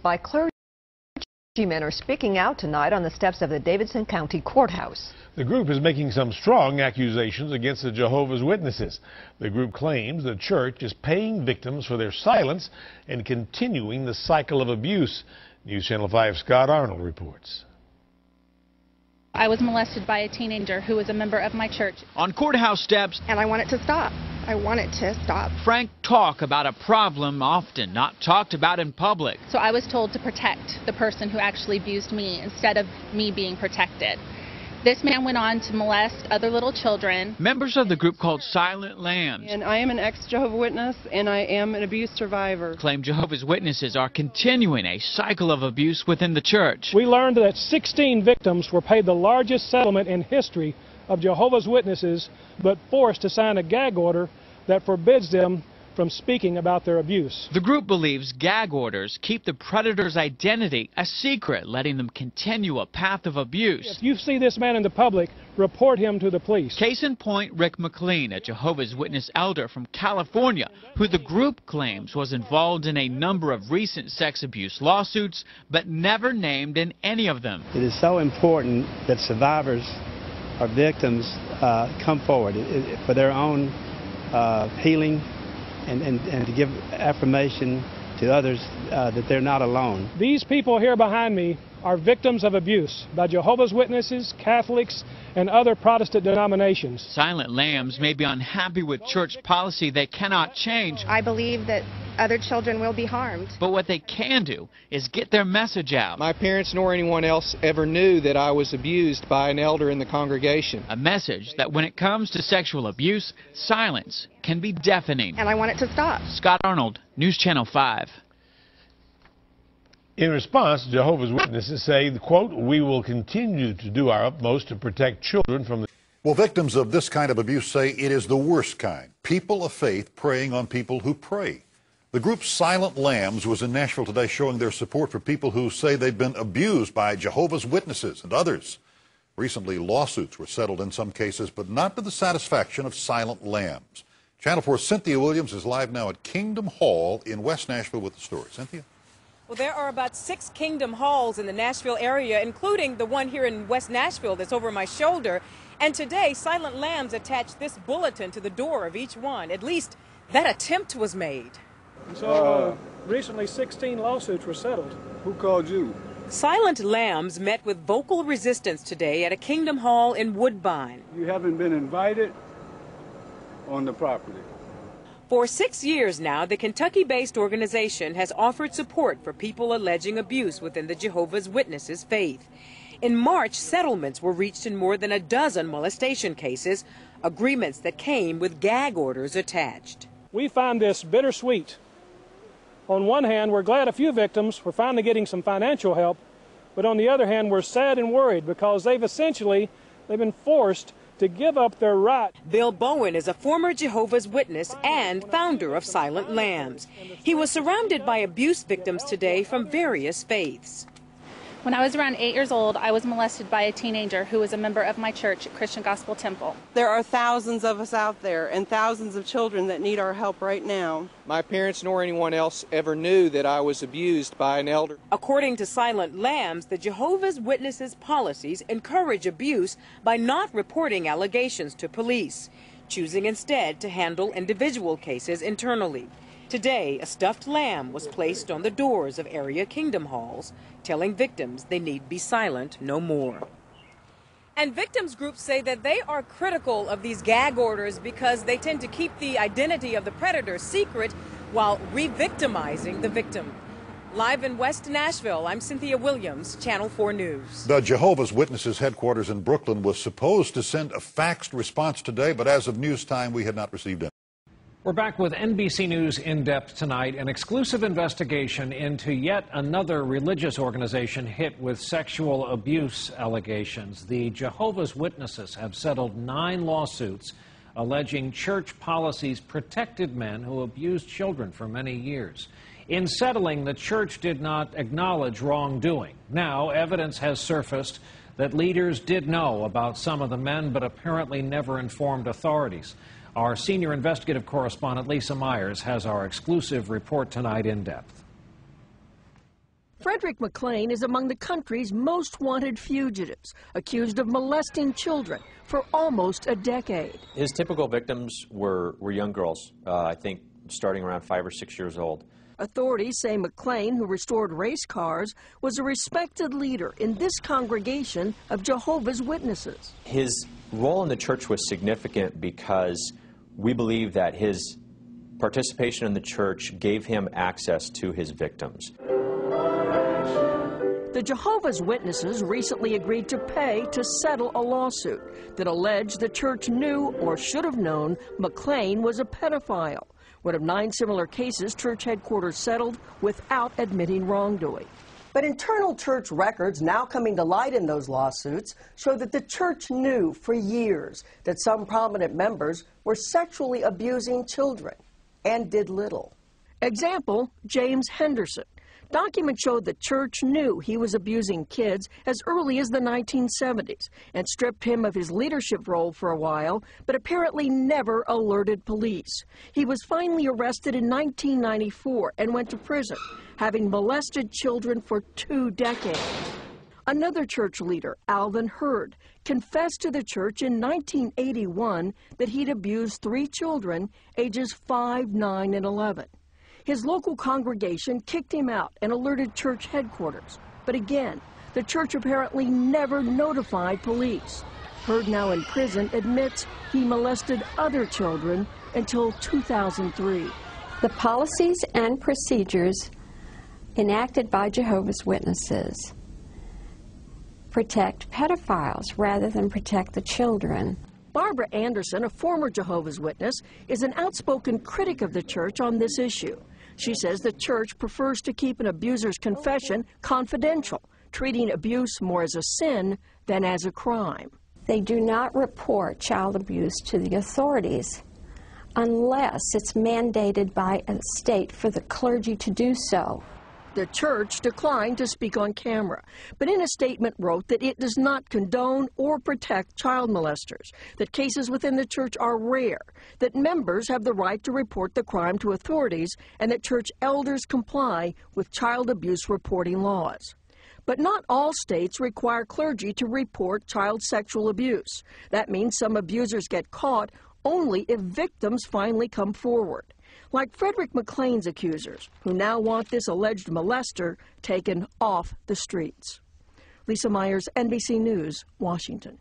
by clergymen are speaking out tonight on the steps of the Davidson County Courthouse. The group is making some strong accusations against the Jehovah's Witnesses. The group claims the church is paying victims for their silence and continuing the cycle of abuse. News Channel 5's Scott Arnold reports. I was molested by a teenager who was a member of my church. On courthouse steps, and I want it to stop. I want it to stop. frank talk about a problem often not talked about in public. So I was told to protect the person who actually abused me instead of me being protected. This man went on to molest other little children. Members of the group called Silent Lambs And I am an ex-Jehovah Witness, and I am an abuse survivor. claim Jehovah's Witnesses are continuing a cycle of abuse within the church. We learned that 16 victims were paid the largest settlement in history of Jehovah's Witnesses, but forced to sign a gag order that forbids them from speaking about their abuse. The group believes gag orders keep the predator's identity a secret, letting them continue a path of abuse. If you see this man in the public, report him to the police. Case in point, Rick McLean, a Jehovah's Witness elder from California, who the group claims was involved in a number of recent sex abuse lawsuits, but never named in any of them. It is so important that survivors or victims come forward for their own healing and to give affirmation to others that they're not alone. These people here behind me are victims of abuse by Jehovah's Witnesses, Catholics, and other Protestant denominations. Silent Lambs may be unhappy with church policy they cannot change. I believe that other children will be harmed. But what they can do is get their message out. My parents nor anyone else ever knew that I was abused by an elder in the congregation. A message that when it comes to sexual abuse, silence can be deafening. And I want it to stop. Scott Arnold, News Channel 5. In response, Jehovah's Witnesses say, quote, "We will continue to do our utmost to protect children from the..." Well, victims of this kind of abuse say it is the worst kind. People of faith preying on people who pray. The group Silent Lambs was in Nashville today showing their support for people who say they've been abused by Jehovah's Witnesses and others. Recently, lawsuits were settled in some cases, but not to the satisfaction of Silent Lambs. Channel 4's Cynthia Williams is live now at Kingdom Hall in West Nashville with the story. Cynthia? Well, there are about 6 Kingdom Halls in the Nashville area, including the one here in West Nashville that's over my shoulder. And today, Silent Lambs attached this bulletin to the door of each one. At least that attempt was made. So recently 16 lawsuits were settled. Who called you? Silent Lambs met with vocal resistance today at a Kingdom Hall in Woodbine. You haven't been invited on the property. For 6 years now, the Kentucky-based organization has offered support for people alleging abuse within the Jehovah's Witnesses faith. In March, settlements were reached in more than a dozen molestation cases, agreements that came with gag orders attached. We find this bittersweet. On one hand, we're glad a few victims were finally getting some financial help, but on the other hand, we're sad and worried because they've been forced to give up their right. Bill Bowen is a former Jehovah's Witness and founder of Silent Lambs. He was surrounded by abuse victims today from various faiths. When I was around 8 years old, I was molested by a teenager who was a member of my church, Christian Gospel Temple. There are thousands of us out there and thousands of children that need our help right now. My parents nor anyone else ever knew that I was abused by an elder. According to Silent Lambs, the Jehovah's Witnesses policies encourage abuse by not reporting allegations to police, choosing instead to handle individual cases internally. Today, a stuffed lamb was placed on the doors of area Kingdom Halls, telling victims they need be silent no more. And victims groups say that they are critical of these gag orders because they tend to keep the identity of the predator secret while re-victimizing the victim. Live in West Nashville, I'm Cynthia Williams, Channel 4 News. The Jehovah's Witnesses headquarters in Brooklyn was supposed to send a faxed response today, but as of news time, we had not received it. We're back with NBC News In Depth tonight, an exclusive investigation into yet another religious organization hit with sexual abuse allegations. The Jehovah's Witnesses have settled 9 lawsuits alleging church policies protected men who abused children for many years. In settling, the church did not acknowledge wrongdoing. Now, evidence has surfaced that leaders did know about some of the men, but apparently never informed authorities. Our senior investigative correspondent, Lisa Myers, has our exclusive report tonight in depth. Frederick McLean is among the country's most wanted fugitives, accused of molesting children for almost a decade. His typical victims were young girls, I think starting around 5 or 6 years old. Authorities say McLean, who restored race cars, was a respected leader in this congregation of Jehovah's Witnesses. His role in the church was significant because we believe that his participation in the church gave him access to his victims. The Jehovah's Witnesses recently agreed to pay to settle a lawsuit that alleged the church knew or should have known McLean was a pedophile. One of 9 similar cases church headquarters settled without admitting wrongdoing. But internal church records now coming to light in those lawsuits show that the church knew for years that some prominent members were sexually abusing children and did little. Example, James Henderson. Documents showed the church knew he was abusing kids as early as the 1970s and stripped him of his leadership role for a while, but apparently never alerted police. He was finally arrested in 1994 and went to prison, having molested children for 2 decades. Another church leader, Alvin Hurd, confessed to the church in 1981 that he'd abused 3 children, ages 5, 9, and 11. His local congregation kicked him out and alerted church headquarters. But again, the church apparently never notified police. Hurd, now in prison, admits he molested other children until 2003. The policies and procedures enacted by Jehovah's Witnesses protect pedophiles rather than protect the children. Barbara Anderson, a former Jehovah's Witness, is an outspoken critic of the church on this issue. She says the church prefers to keep an abuser's confession confidential, treating abuse more as a sin than as a crime. They do not report child abuse to the authorities unless it's mandated by a state for the clergy to do so. The church declined to speak on camera, but in a statement wrote that it does not condone or protect child molesters, that cases within the church are rare, that members have the right to report the crime to authorities, and that church elders comply with child abuse reporting laws. But not all states require clergy to report child sexual abuse. That means some abusers get caught only if victims finally come forward, like Frederick McLean's accusers, who now want this alleged molester taken off the streets. Lisa Myers, NBC News, Washington.